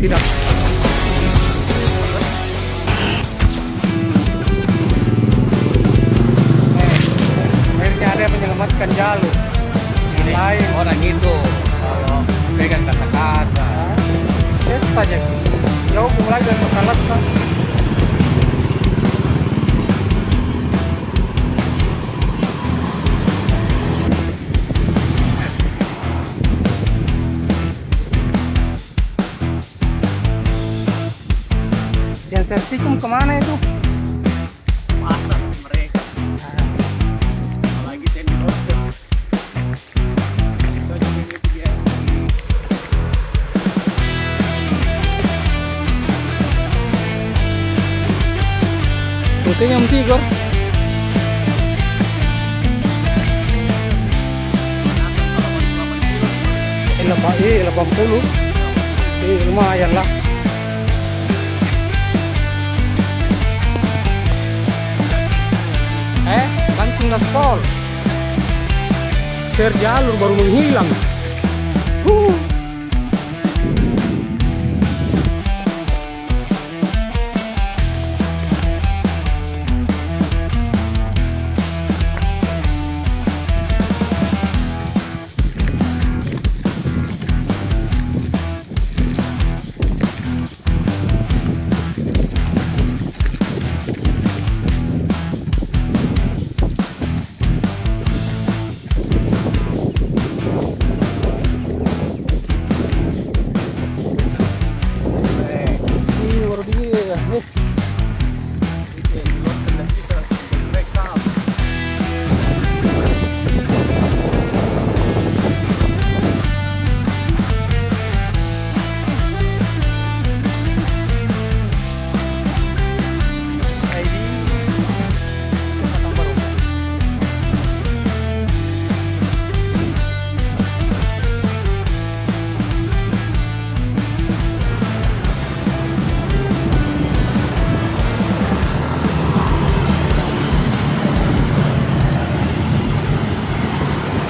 tidak. Akhirnya ada yang menyelamatkan jalur. Yang lain Orang itu kalau pegang kata-kata. saja. Jauh mulai dari masalah kan. Yang sertikum kemana itu? Pasar mereka. Apalagi semi order. Cocok ini dia. Itu yang tiga. Ini 80. Lumayan lah. Langsung gaspol. Share jalur baru menghilang.